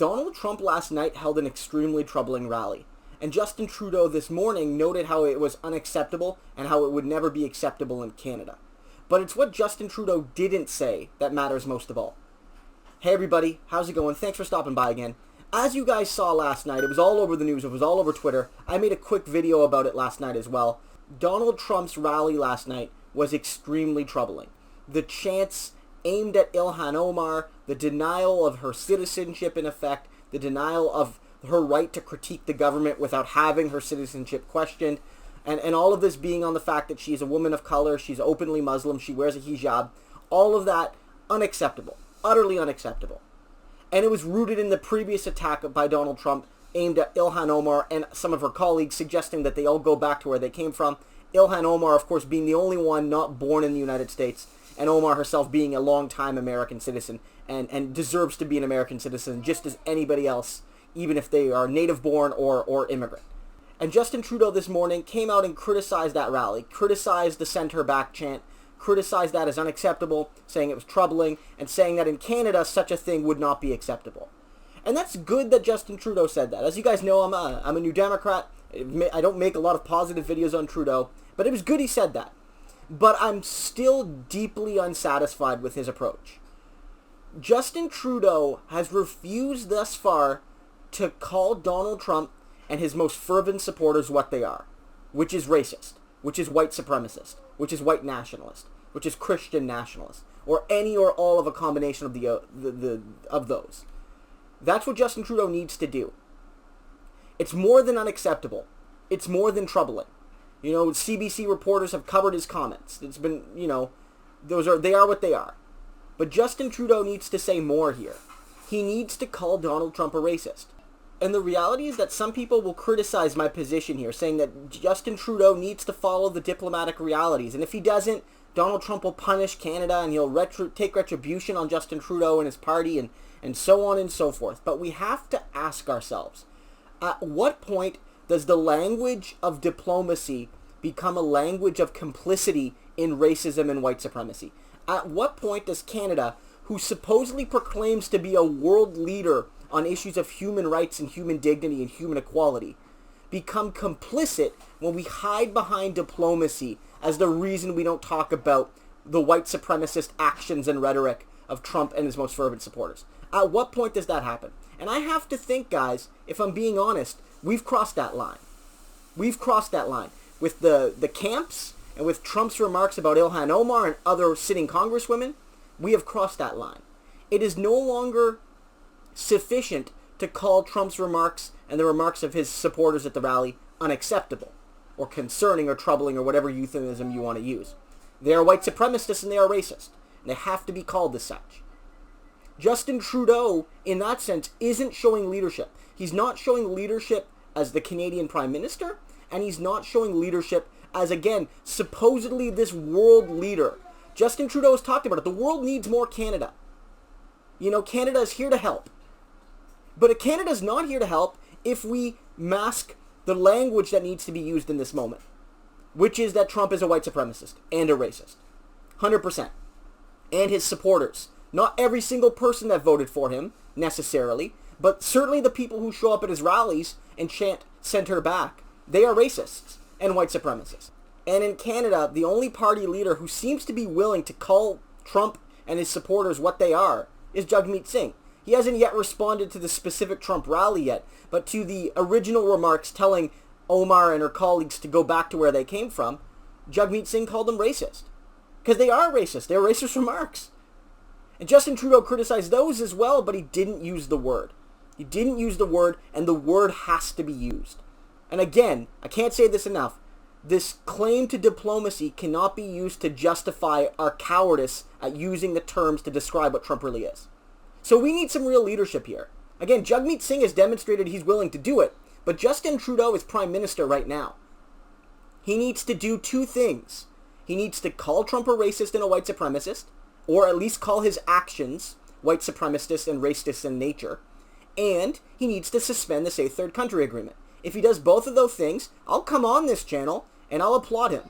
Donald Trump last night held an extremely troubling rally, and Justin Trudeau this morning noted how it was unacceptable and how it would never be acceptable in Canada. But it's what Justin Trudeau didn't say that matters most of all. Hey everybody, how's it going? Thanks for stopping by again. As you guys saw last night, it was all over the news, it was all over Twitter. I made a quick video about it last night as well. Donald Trump's rally last night was extremely troubling. The chants aimed at Ilhan Omar, the denial of her citizenship in effect, the denial of her right to critique the government without having her citizenship questioned, and all of this being on the fact that she's a woman of color, she's openly Muslim, she wears a hijab, all of that unacceptable, utterly unacceptable. And it was rooted in the previous attack by Donald Trump aimed at Ilhan Omar and some of her colleagues, suggesting that they all go back to where they came from. Ilhan Omar, of course, being the only one not born in the United States, and Omar herself being a long-time American citizen and deserves to be an American citizen just as anybody else, even if they are native-born or immigrant. And Justin Trudeau this morning came out and criticized that rally, criticized the "Send Her Back" chant, criticized that as unacceptable, saying it was troubling, and saying that in Canada such a thing would not be acceptable. And that's good that Justin Trudeau said that. As you guys know, I'm a New Democrat. I don't make a lot of positive videos on Trudeau, but it was good he said that. But I'm still deeply unsatisfied with his approach. Justin Trudeau has refused thus far to call Donald Trump and his most fervent supporters what they are, which is racist, which is white supremacist, which is white nationalist, which is Christian nationalist, or any or all of a combination of those. That's what Justin Trudeau needs to do. It's more than unacceptable. It's more than troubling. You know, CBC reporters have covered his comments. It's been, you know, they are what they are. But Justin Trudeau needs to say more here. He needs to call Donald Trump a racist. And the reality is that some people will criticize my position here, saying that Justin Trudeau needs to follow the diplomatic realities. And if he doesn't, Donald Trump will punish Canada and he'll take retribution on Justin Trudeau and his party and so on and so forth. But we have to ask ourselves, at what point does the language of diplomacy become a language of complicity in racism and white supremacy? At what point does Canada, who supposedly proclaims to be a world leader on issues of human rights and human dignity and human equality, become complicit when we hide behind diplomacy as the reason we don't talk about the white supremacist actions and rhetoric of Trump and his most fervent supporters? At what point does that happen? And I have to think, guys, if I'm being honest, we've crossed that line. We've crossed that line. With the camps and with Trump's remarks about Ilhan Omar and other sitting congresswomen, we have crossed that line. It is no longer sufficient to call Trump's remarks and the remarks of his supporters at the rally unacceptable or concerning or troubling or whatever euphemism you want to use. They are white supremacists and they are racist. And they have to be called as such. Justin Trudeau, in that sense, isn't showing leadership. He's not showing leadership as the Canadian Prime Minister, and he's not showing leadership as, again, supposedly this world leader. Justin Trudeau has talked about it. The world needs more Canada. You know, Canada is here to help. But Canada's not here to help if we mask the language that needs to be used in this moment, which is that Trump is a white supremacist and a racist. 100%. And his supporters. Not every single person that voted for him, necessarily, but certainly the people who show up at his rallies and chant "Send Her Back," they are racists and white supremacists. And in Canada, the only party leader who seems to be willing to call Trump and his supporters what they are is Jagmeet Singh. He hasn't yet responded to the specific Trump rally yet, but to the original remarks telling Omar and her colleagues to go back to where they came from, Jagmeet Singh called them racist. Because they are racist. They're racist remarks. And Justin Trudeau criticized those as well, but he didn't use the word. He didn't use the word, and the word has to be used. And again, I can't say this enough, this claim to diplomacy cannot be used to justify our cowardice at using the terms to describe what Trump really is. So we need some real leadership here. Again, Jagmeet Singh has demonstrated he's willing to do it, but Justin Trudeau is Prime Minister right now. He needs to do two things. He needs to call Trump a racist and a white supremacist, or at least call his actions white supremacist and racist in nature, and he needs to suspend the Safe Third Country Agreement. If he does both of those things, I'll come on this channel and I'll applaud him.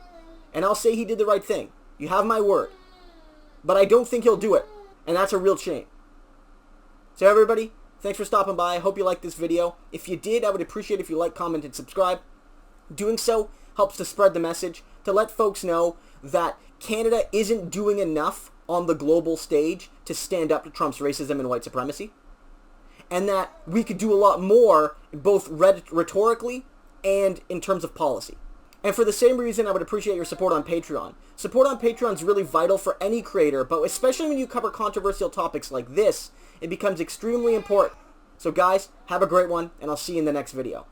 And I'll say he did the right thing. You have my word. But I don't think he'll do it. And that's a real shame. So everybody, Thanks for stopping by. I hope you liked this video. If you did, I would appreciate if you like, comment, and subscribe. Doing so helps to spread the message, to let folks know that Canada isn't doing enough on the global stage to stand up to Trump's racism and white supremacy, and that we could do a lot more, both rhetorically and in terms of policy. And for the same reason, I would appreciate your support on Patreon. Support on Patreon is really vital for any creator, but especially when you cover controversial topics like this, it becomes extremely important. So guys, have a great one, and I'll see you in the next video.